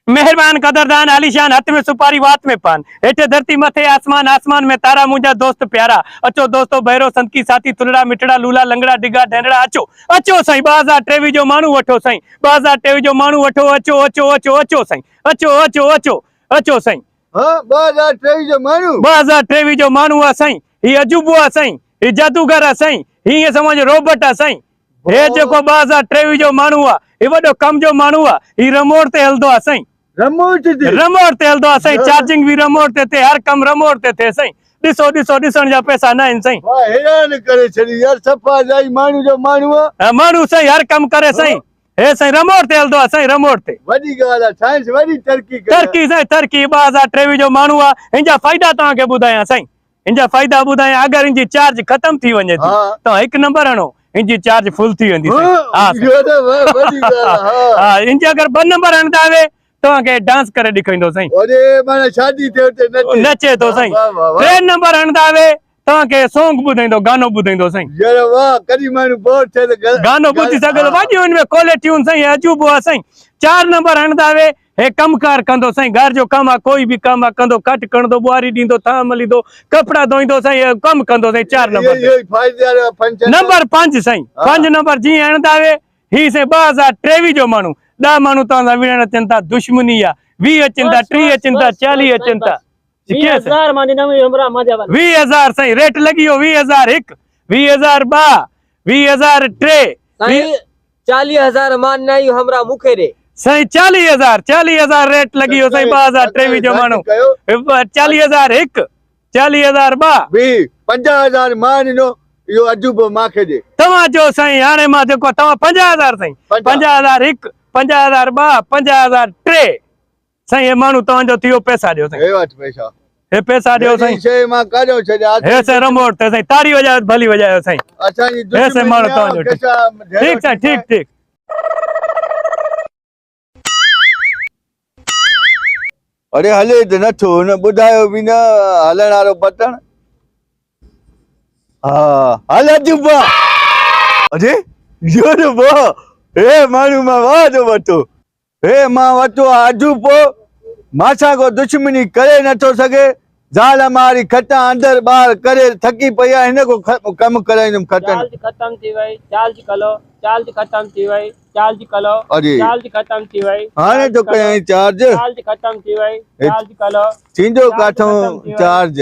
मेहरबान कदरदान आलीशान हथ में सुपारी वात में पान हेठे धरती मथे आसमान आसमान में तारा मुंजा दोस्त प्यारा अचो दोस्तों भैरो संतकी साथी तुलड़ा मिठड़ा लूला लंगड़ा डिगा ढेंडड़ा अचो अचो साईं 2023 जो मानू वठो साईं 2023 जो मानू वठो अचो अचो अचो अचो साईं अचो अचो अचो अचो साईं हां 2023 जो मानू 2023 जो मानू आ साईं ही अजूबो आ साईं ही जादूगर आ साईं ही समझ रोबोट आ साईं हे जेको 2023 जो मानू आ ही वडो कम जो मानू आ ही रिमोट ते हलदो आ साईं रमोट ते हलदो आ साईं चार्जिंग भी रिमोट ते हर कम रिमोट ते थे साईं ॾिसो ॾिसो ॾिसण जा पैसा न आहिनि साईं वाह हैरान करे छड़ी यार सफा जाई मानू जो मानू मानू साईं हर कम करे साईं हे साईं रिमोट ते हलदो आ साईं रिमोट ते वडी गाल साइंस वडी तरक्की साईं तरक्की 2023 जो मानू आ हिनजा फ़ाइदा तव्हां खे ॿुधायां साईं हिनजा फ़ाइदा ॿुधायां अगरि हिनजी चार्ज ख़तम थी वञे थी त हिकु नंबर हणो हिनजी चार्ज फुल थी वेंदी हा हिनजी अगरि 2 नंबर हणंदा वे तव्हांखे डांस करे ॾेखारींदो साईं अरे माने शादी थे नचे थो साईं 3 नंबर हणंदा वे तव्हांखे सॉन्ग ॿुधाईंदो गानो ॿुधाईंदो साईं यार वाह कदी मानू बोर थे गानो ॿुधी सघे थो भाॼी हुन में क्वालिटियूं साईं अजूबो आहे साईं 4 नंबर हणंदा वे हे कमकार कंदो साईं घर जो कम आहे कोई भी कम आहे कंदो कट कणंदो बुआरी ॾींदो थां मलींदो कपड़ा धोईंदो साईं कम कंदो साईं 4 नंबर नंबर 5 साईं 5 नंबर जीअं हणंदा वे ही साईं 2023 जो माण्हू 10 माण्हू तव्हां विढ़ण अचनि था दुश्मनी आहे 20 अचनि था 30 अचनि था 40 अचनि था 20,000 साईं रेट लॻी वियो 20,001 20,002 20,003 40,000 मान नहीं हमरा मुखे रे साईं 40,000 रेट लगी हो साईं 2023 जो मानो 40,001 40,002 भी 50,000 मान नो यो अजूबो माखे दे तव्हां जो साईं हाणे मां जेको तव्हां 50,000 साईं 50,001 50,002 50,003 साईं हे माण्हू तव्हांजो थियो पैसा ॾियो साईं हे वठ पैसा हे पैसा ॾियो साईं शे मां काढो छॾिया हे साईं रिमोट ते साईं ताड़ी वजायो भली वजायो साईं अच्छा जी हे साईं माण्हू तव्हांजो ठीक साईं ठीक अरे हले त नथो न ॿुधायो बि न हलण वारो बटण हा हल अजूबा अरे यो वाह हे माण्हू मां वाह जो वठो हे मां वठो अजूबो माछा को दुश्मनी करे नथो सघे ज़ाल मारी खटा अंदर बाहर करे थकी पया हिन को कम कराइंदुमि खटन चार्ज खत्म थी वई चार्ज कलो चार्ज खत्म थी वई चार्ज कलो चार्ज खत्म थी वई हाणे तो कयां चार्ज खत्म थी वई चार्ज कलो थींदो काठो चार्ज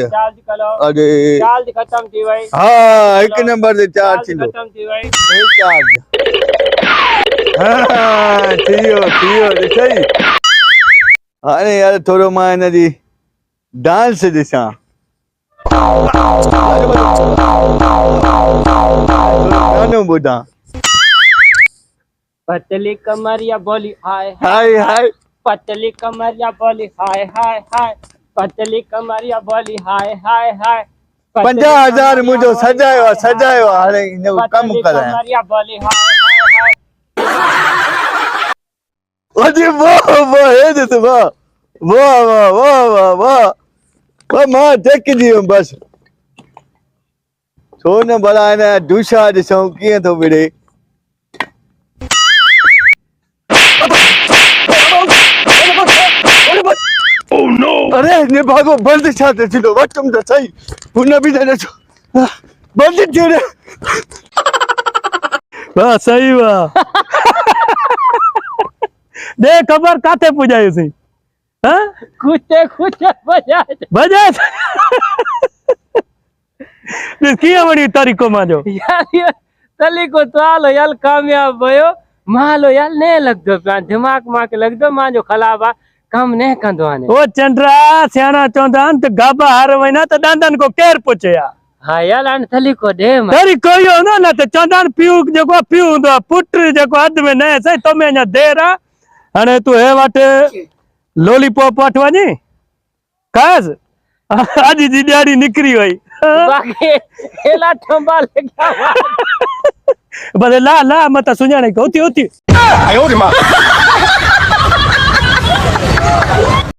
कलो अरे चार्ज खत्म थी वई हाँ 1 नंबर ते चार्ज थींदो खत्म थी वई हे चार्ज हाँ थियो ॾिसई हाणे यार थोरो मां हिन जी डांस ॾिसां गानो ॿुधां पतली कमरिया बोली हाय हाय हाय पतली कमरिया बोली हाय हाय हाय पतली कमरिया बोली हाय हाय हाय 50,000 मुझो सजायो हाणे हिन कम करायां कमरिया बोली हाय हाय हाय अरे वाह हे ॾिस वाह मां टेक दियुमि बस छो न भला हिन दूषा ॾिसूं कीअं थो विड़े अरे ने भागो बंद छा ते थींदो वटम त सही हुन बि न ॾिठो बंद थियो रे वाह सही वाह दे खबर काथे पुॼायोसीं हां कुछ बजाए कीअं वणी तरीक़ो मांजो यार तरीक़ो तो आलो यार कामयाब भयो मालो यार ने लगदो पिया दिमाग मांखे लगदो मांजो ख़राब आ कम ने कंदो आने ओ चंद्रा सियाणा चवंदा आहिनि त गाबा हार वञा त ॾांदनि को केर पुछे हाँ यार हाणे तरीक़ो ॾे तरीक़ो इहो हूंदो न त चवंदा आहिनि पीउ जेको पीउ हूंदो आहे पुट जेको हद में न साईं तोमें अञा देरि आहे हाणे तूं हे वटि लॉलीपॉप वटि वञी खास अॼु जी ॾियारी निकिरी वई भले ला ला मत सुञाणे उथी